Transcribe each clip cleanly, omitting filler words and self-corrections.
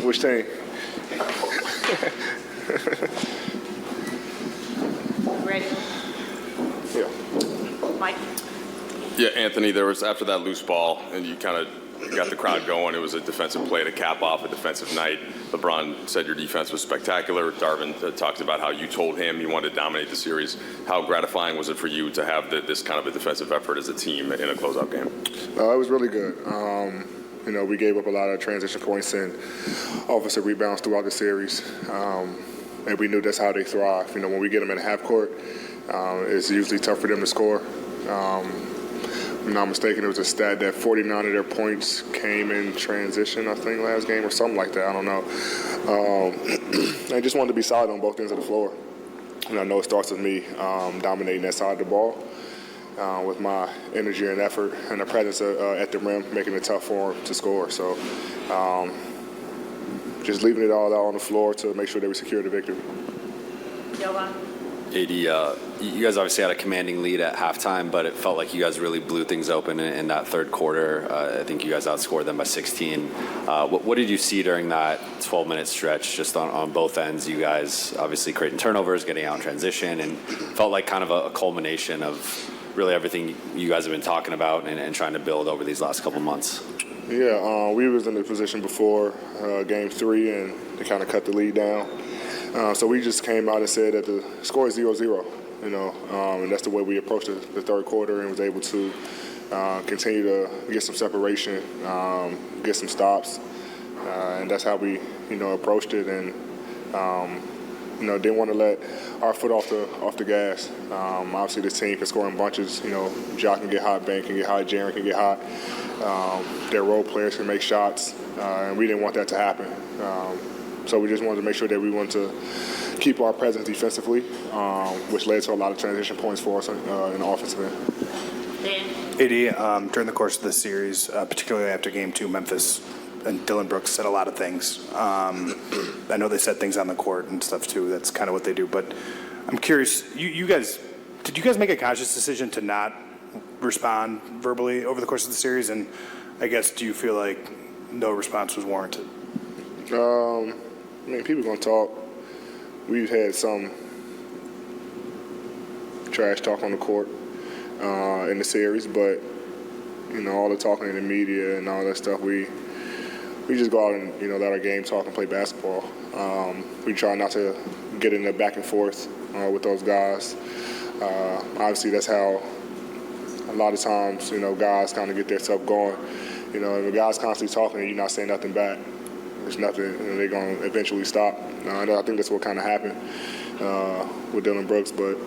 Which team? Ready? Yeah. Mike? Yeah, Anthony, there was, after that loose ball, and you kind of got the crowd going, it was a defensive play to cap off a defensive night. LeBron said your defense was spectacular. Darvin talked about how you told him you wanted to dominate the series. How gratifying was it for you to have this kind of a defensive effort as a team in a closeout game? It was really good. We gave up a lot of transition points and offensive rebounds throughout the series, and we knew that's how they thrive. When we get them in half court, it's usually tough for them to score. If I'm not mistaken, it was a stat that 49 of their points came in transition, I think, last game or something like that. I don't know. I just wanted to be solid on both ends of the floor. And I know it starts with me dominating that side of the ball with my energy and effort and the presence at the rim, making it tough for them to score. So just leaving it all out on the floor to make sure that we secure the victory. Jovan? AD, you guys obviously had a commanding lead at halftime, but it felt like you guys really blew things open in that third quarter. I think you guys outscored them by 16. What did you see during that 12-minute stretch just on both ends? You guys obviously creating turnovers, getting out in transition, and felt like kind of a culmination of really everything you guys have been talking about and trying to build over these last couple months. Yeah, we was in the position before Game 3, and they kind of cut the lead down. So we just came out and said that the score is 0-0, and that's the way we approached the third quarter and was able to continue to get some separation, get some stops, and that's how we, approached it, and didn't want to let our foot off the gas. Obviously, this team can score in bunches. Jock can get hot, Ben can get hot, Jaren can get hot. Their role players can make shots, and we didn't want that to happen. So we just wanted to make sure that we wanted to keep our presence defensively, which led to a lot of transition points for us in the offensive end. Dan? AD, during the course of this series, particularly after Game 2, Memphis and Dylan Brooks said a lot of things. I know they said things on the court and stuff too. That's kind of what they do. But I'm curious, did you guys make a conscious decision to not respond verbally over the course of the series? And I guess, do you feel like no response was warranted? People gonna talk. We've had some trash talk on the court in the series, but all the talking in the media and all that stuff, we just go out and let our game talk and play basketball. We try not to get in the back and forth with those guys. Obviously, that's how a lot of times guys kind of get their stuff going. If a guy's constantly talking and you're not saying nothing back, there's nothing, they're going to eventually stop. I think that's what kind of happened with Dylan Brooks, but,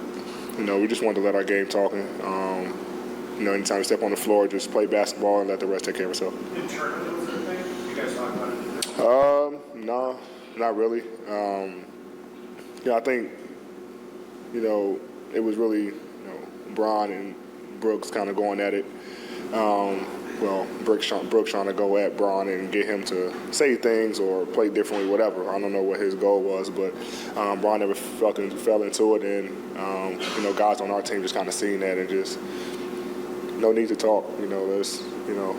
we just wanted to let our game talk. Anytime we step on the floor, just play basketball and let the rest take care of itself. Did turnovers or anything? You guys talk about it? No, not really. I think, it was really, Bron and Brooks kind of going at it. Brooks trying to go at Bron and get him to say things or play differently, whatever. I don't know what his goal was, but Bron never fell into it, and guys on our team just kind of seen that and just no need to talk.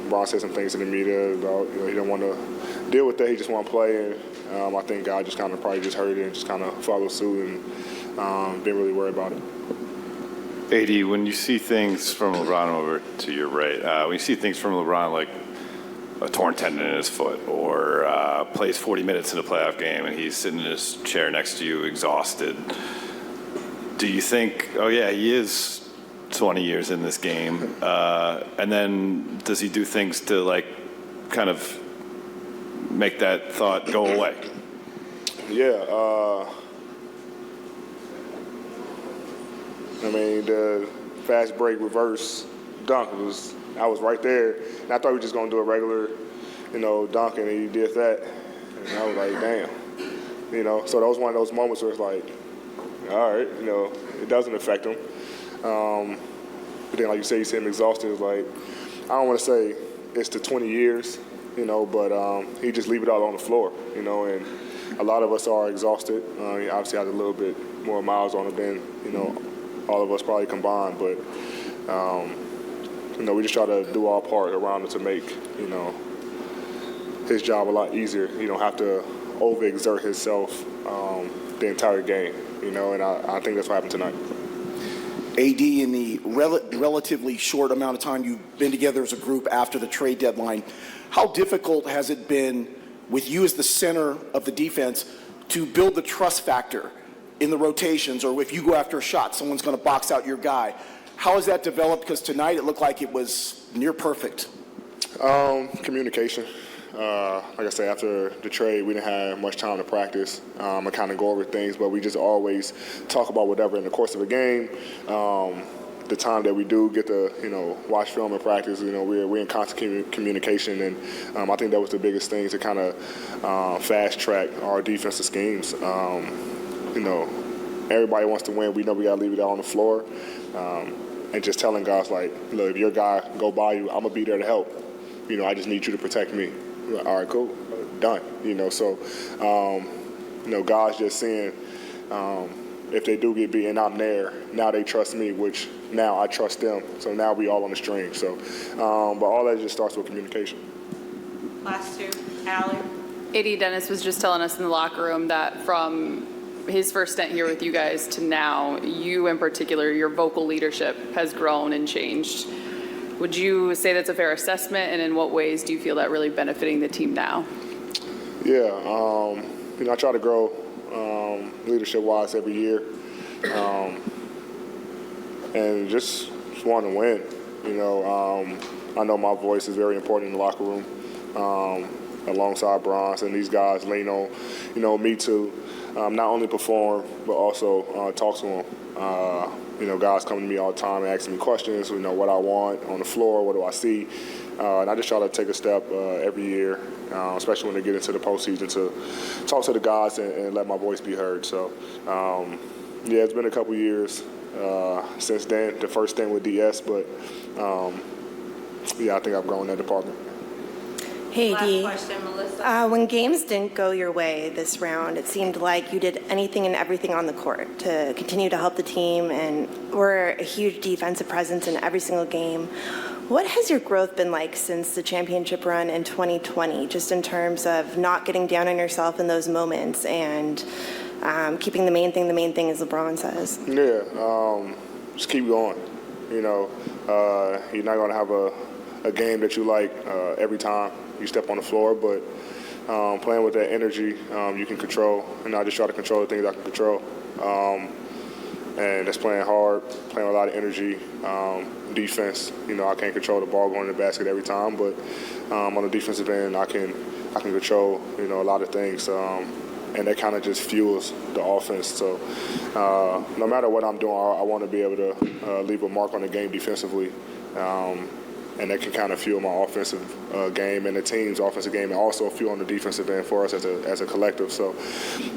Bron said some things in the media about he don't want to deal with that. He just want to play, and I think God just kind of probably just heard it and just kind of followed suit and didn't really worry about it. AD, when you see things from LeBron over to your right, when you see things from LeBron like a torn tendon in his foot or plays 40 minutes in a playoff game and he's sitting in his chair next to you exhausted, do you think, oh yeah, he is 20 years in this game? And then does he do things to kind of make that thought go away? Yeah. The fast break reverse dunk I was right there, and I thought we were just gonna do a regular, dunk, and he did that, and I was like, damn, So that was one of those moments where it's like, all right, it doesn't affect him. But then, like you say, you see him exhausted. It's like, I don't want to say it's the 20 years, but he just leave it all on the floor, and a lot of us are exhausted. He obviously has a little bit more miles on him than, all of us probably combined, but we just try to do our part around it to make his job a lot easier. He don't have to overexert himself the entire game, and I think that's what happened tonight. AD, in the relatively short amount of time you've been together as a group after the trade deadline, how difficult has it been with you as the center of the defense to build the trust factor in the rotations, or if you go after a shot, someone's going to box out your guy? How has that developed? Because tonight it looked like it was near perfect. Communication. Like I said, after the trade, we didn't have much time to practice and kind of go over things, but we just always talk about whatever in the course of a game. The time that we do get to, watch film and practice, we're in constant communication, and I think that was the biggest thing to kind of fast track our defensive schemes. Everybody wants to win. We know we got to leave it out on the floor, and just telling guys like, look, if your guy go by you, I'm gonna be there to help. I just need you to protect me. All right, cool, done. So guys just seeing if they do get beat and I'm there, now they trust me, which now I trust them. So now we all on the string. So, but all that just starts with communication. Last two. Allie. AD Dennis was just telling us in the locker room that from his first stint here with you guys to now, you in particular, your vocal leadership has grown and changed. Would you say that's a fair assessment, and in what ways do you feel that really benefiting the team now? Yeah, I try to grow leadership-wise every year, and just want to win. I know my voice is very important in the locker room, alongside Bronze, and these guys lean on, me to not only perform but also talk to them. Guys come to me all the time and asking me questions, what I want on the floor, what do I see, and I just try to take a step every year, especially when they get into the postseason, to talk to the guys and let my voice be heard. So, it's been a couple years since then, the first thing with DS, but I think I've grown in that department. Hey, Last Dee. question, Melissa. When games didn't go your way this round, it seemed like you did anything and everything on the court to continue to help the team, and were a huge defensive presence in every single game. What has your growth been like since the championship run in 2020, just in terms of not getting down on yourself in those moments and keeping the main thing, as LeBron says? Yeah, just keep going. You're not going to have a game that you like every time you step on the floor, but playing with that energy you can control, and I just try to control the things I can control. And that's playing hard, playing with a lot of energy. Defense, I can't control the ball going in the basket every time, but on the defensive end, I can control, a lot of things. And that kind of just fuels the offense. So no matter what I'm doing, I want to be able to leave a mark on the game defensively. And that can kind of fuel my offensive game and the team's offensive game, and also fuel on the defensive end for us as a collective. So,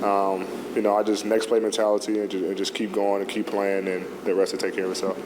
I just next play mentality and just keep going and keep playing, and the rest will take care of itself.